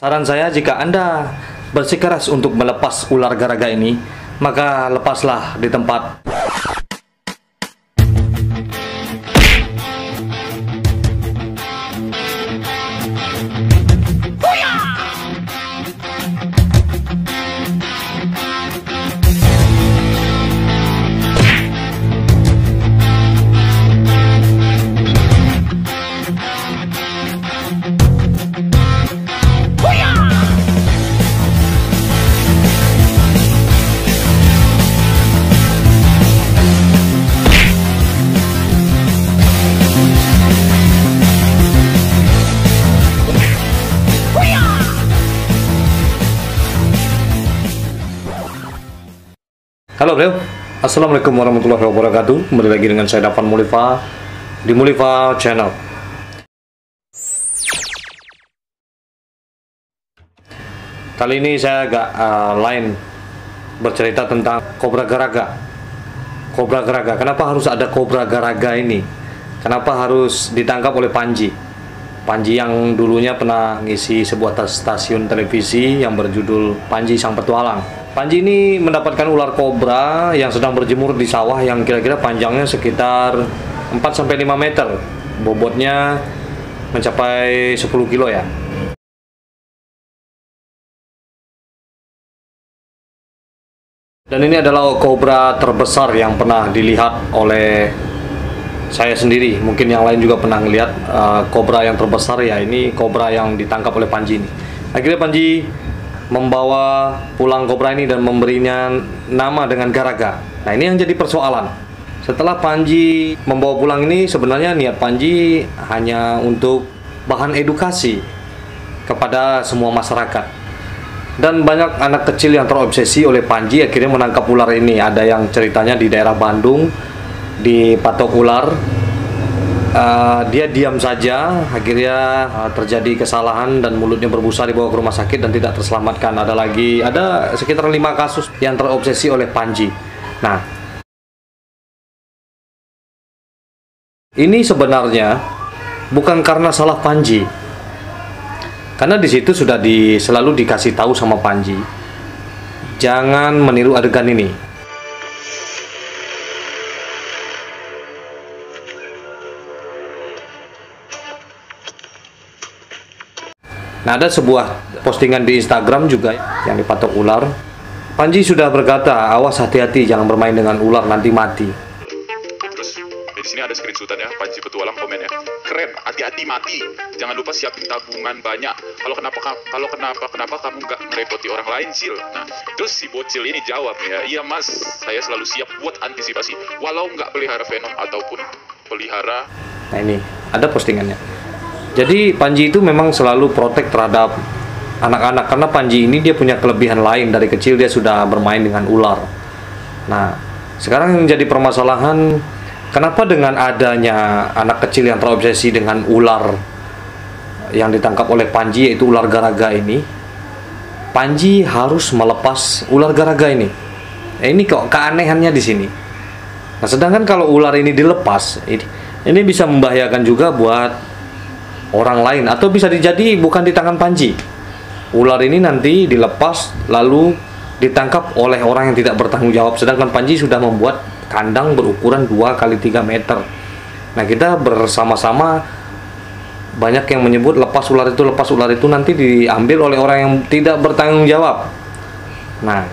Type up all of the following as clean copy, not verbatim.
Saran saya jika Anda bersikeras untuk melepas ular garaga ini, maka lepaslah di tempat. Halo bro, assalamualaikum warahmatullahi wabarakatuh. Kembali lagi dengan saya Dafan Mulifa di Mulifa Channel. Kali ini saya agak lain bercerita tentang kobra garaga. Kobra garaga, kenapa harus ada kobra garaga ini? Kenapa harus ditangkap oleh Panji? Panji yang dulunya pernah ngisi sebuah stasiun televisi yang berjudul Panji Sang Petualang. Panji ini mendapatkan ular kobra yang sedang berjemur di sawah yang kira-kira panjangnya sekitar 4-5 meter. Bobotnya mencapai 10 kilo ya. Dan ini adalah kobra terbesar yang pernah dilihat oleh saya sendiri. Mungkin yang lain juga pernah melihat kobra yang terbesar ya. Ini kobra yang ditangkap oleh Panji ini. Akhirnya Panji membawa pulang kobra ini dan memberinya nama dengan garaga. Nah, ini yang jadi persoalan. Setelah Panji membawa pulang ini, sebenarnya niat Panji hanya untuk bahan edukasi kepada semua masyarakat. Dan banyak anak kecil yang terobsesi oleh Panji akhirnya menangkap ular ini. Ada yang ceritanya di daerah Bandung dipatok ular. Dia diam saja, akhirnya terjadi kesalahan dan mulutnya berbusa, dibawa ke rumah sakit dan tidak terselamatkan. Ada sekitar 5 kasus yang terobsesi oleh Panji. Nah, ini sebenarnya bukan karena salah Panji, karena di situ sudah selalu dikasih tahu sama Panji, jangan meniru adegan ini. Nah, ada sebuah postingan di Instagram juga yang dipatok ular. Panji sudah berkata, awas hati-hati, jangan bermain dengan ular, nanti mati. Terus di sini ada screenshotannya, Panji Petualang komennya, keren, hati-hati mati, jangan lupa siapin tabungan banyak. Kalau kenapa kamu nggak ngerepoti orang lain, Sil? Nah, terus si bocil ini jawab ya, iya mas, saya selalu siap buat antisipasi, walau nggak pelihara venom ataupun pelihara. Nah, ini ada postingannya. Jadi Panji itu memang selalu protek terhadap anak-anak, karena Panji ini dia punya kelebihan lain. Dari kecil dia sudah bermain dengan ular. Nah, sekarang yang jadi permasalahan, kenapa dengan adanya anak kecil yang terobsesi dengan ular yang ditangkap oleh Panji, yaitu ular garaga ini, Panji harus melepas ular garaga ini. Ini kok keanehannya di sini. Nah, sedangkan kalau ular ini dilepas, ini bisa membahayakan juga buat orang lain, atau bisa jadi bukan di tangan Panji. Ular ini nanti dilepas lalu ditangkap oleh orang yang tidak bertanggung jawab, sedangkan Panji sudah membuat kandang berukuran 2x3 meter. Nah, kita bersama-sama, banyak yang menyebut lepas ular itu nanti diambil oleh orang yang tidak bertanggung jawab. Nah,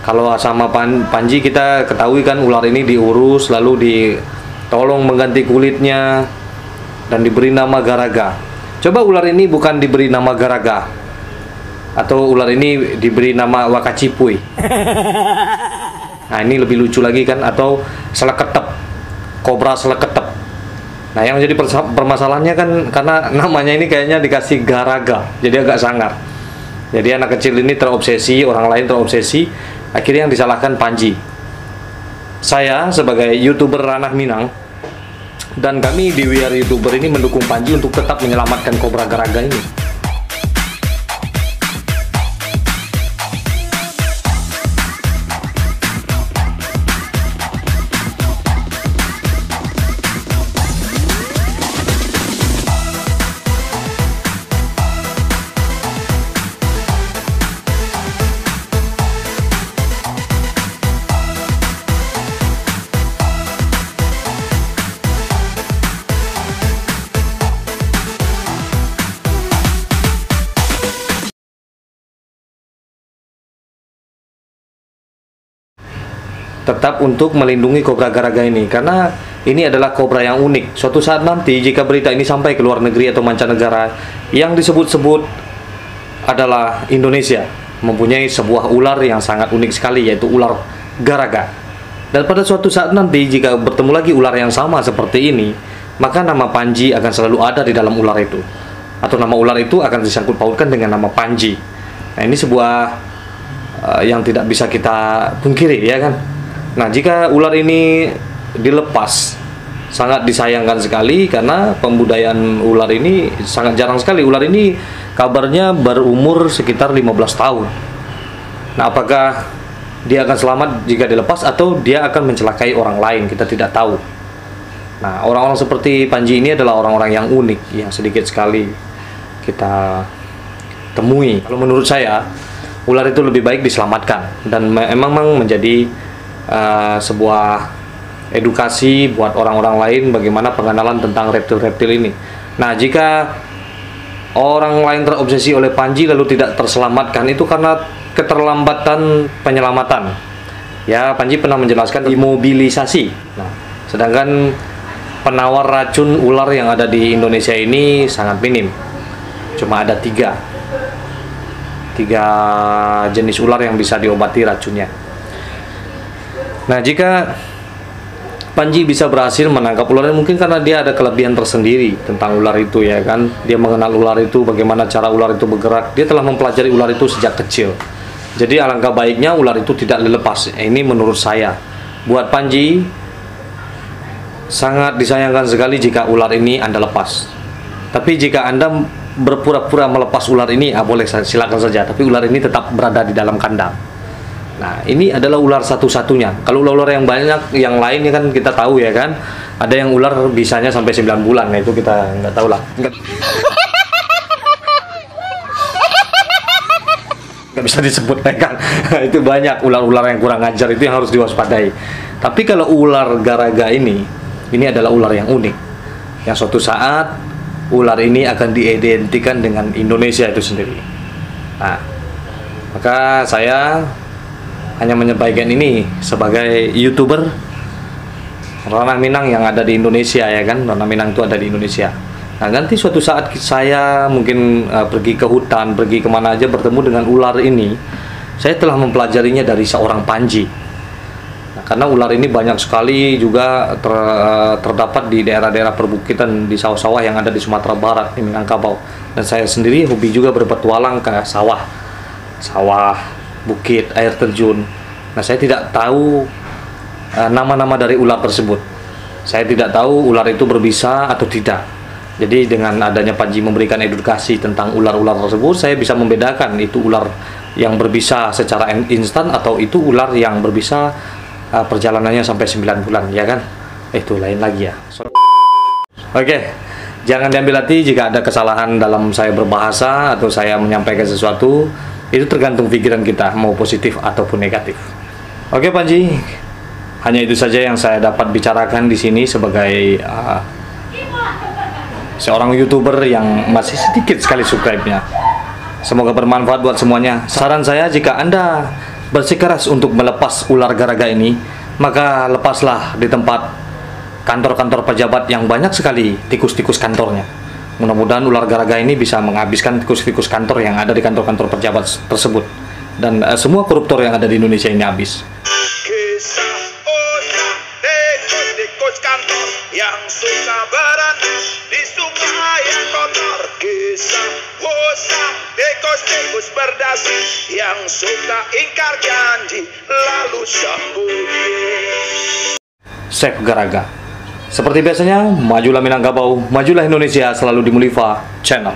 kalau sama Panji kita ketahui kan, ular ini diurus lalu ditolong mengganti kulitnya dan diberi nama garaga. Coba ular ini bukan diberi nama garaga, atau ular ini diberi nama wakacipuy. Nah, ini lebih lucu lagi kan, atau seleketep, kobra seleketep. Nah, yang jadi permasalahannya kan karena namanya ini kayaknya dikasih garaga, jadi agak sangar. Jadi anak kecil ini terobsesi, orang lain terobsesi, akhirnya yang disalahkan Panji. Saya sebagai YouTuber ranah Minang, dan kami di We Are YouTuber ini mendukung Panji untuk tetap menyelamatkan kobra garaga ini. tetap untuk melindungi kobra garaga ini, karena ini adalah kobra yang unik. Suatu saat nanti jika berita ini sampai ke luar negeri atau mancanegara, yang disebut-sebut adalah Indonesia mempunyai sebuah ular yang sangat unik sekali, yaitu ular garaga. Dan pada suatu saat nanti jika bertemu lagi ular yang sama seperti ini, maka nama Panji akan selalu ada di dalam ular itu, atau nama ular itu akan disangkut pautkan dengan nama Panji. Nah, ini sebuah yang tidak bisa kita pungkiri, ya kan. Nah, jika ular ini dilepas, sangat disayangkan sekali, karena pembudayaan ular ini sangat jarang sekali. Ular ini kabarnya berumur sekitar 15 tahun. Nah, apakah dia akan selamat jika dilepas atau dia akan mencelakai orang lain, kita tidak tahu. Nah, orang-orang seperti Panji ini adalah orang-orang yang unik, yang sedikit sekali kita temui. Kalau menurut saya, ular itu lebih baik diselamatkan, dan memang menjadi sebuah edukasi buat orang-orang lain bagaimana pengenalan tentang reptil-reptil ini. Nah, jika orang lain terobsesi oleh Panji lalu tidak terselamatkan, itu karena keterlambatan penyelamatan. Ya, Panji pernah menjelaskan imobilisasi. Nah, sedangkan penawar racun ular yang ada di Indonesia ini sangat minim. Cuma ada tiga jenis ular yang bisa diobati racunnya. Nah, jika Panji bisa berhasil menangkap ular, mungkin karena dia ada kelebihan tersendiri tentang ular itu, ya kan. Dia mengenal ular itu, bagaimana cara ular itu bergerak. Dia telah mempelajari ular itu sejak kecil. Jadi alangkah baiknya ular itu tidak dilepas. Ini menurut saya. Buat Panji, sangat disayangkan sekali jika ular ini Anda lepas. Tapi jika Anda berpura-pura melepas ular ini, boleh, silakan saja. Tapi ular ini tetap berada di dalam kandang. Nah, ini adalah ular satu-satunya. Kalau ular yang banyak, yang lainnya kan kita tahu, ya kan. Ada yang ular bisanya sampai 9 bulan. Nah, itu kita nggak tahu lah. Nggak bisa disebut, ya kan. Itu banyak ular-ular yang kurang ajar, itu yang harus diwaspadai. Tapi kalau ular garaga ini adalah ular yang unik, yang suatu saat ular ini akan diidentikan dengan Indonesia itu sendiri. Nah, maka saya hanya menyampaikan ini sebagai YouTuber Ranah Minang yang ada di Indonesia, ya kan. Ranah Minang itu ada di Indonesia. Nah, nanti suatu saat saya mungkin pergi ke hutan, pergi kemana aja, bertemu dengan ular ini, saya telah mempelajarinya dari seorang Panji. Nah, karena ular ini banyak sekali juga terdapat di daerah-daerah perbukitan, di sawah-sawah yang ada di Sumatera Barat, di Minangkabau. Dan saya sendiri hobi juga berpetualang ke sawah, bukit, air terjun. Nah, saya tidak tahu nama-nama dari ular tersebut. Saya tidak tahu ular itu berbisa atau tidak. Jadi dengan adanya Panji memberikan edukasi tentang ular-ular tersebut, saya bisa membedakan itu ular yang berbisa secara instan atau itu ular yang berbisa perjalanannya sampai 9 bulan, ya kan. Itu lain lagi, ya. Oke, jangan diambil hati jika ada kesalahan dalam saya berbahasa atau saya menyampaikan sesuatu. Itu tergantung pikiran kita, mau positif ataupun negatif. Oke, Panji, hanya itu saja yang saya dapat bicarakan di sini sebagai seorang YouTuber yang masih sedikit sekali subscribe-nya. Semoga bermanfaat buat semuanya. Saran saya, jika Anda bersikeras untuk melepas ular garaga ini, maka lepaslah di tempat kantor-kantor pejabat yang banyak sekali tikus-tikus kantornya. Mudah-mudahan ular garaga ini bisa menghabiskan tikus-tikus kantor yang ada di kantor-kantor pejabat tersebut. Dan semua koruptor yang ada di Indonesia ini habis. Tikus kantor yang suka berenang di sungai yang kotor. Kisah tikus berdasi yang suka ingkar janji lalu sembunyi. Chef Garaga. Seperti biasanya, majulah Minangkabau, majulah Indonesia, selalu di Mulifa Channel.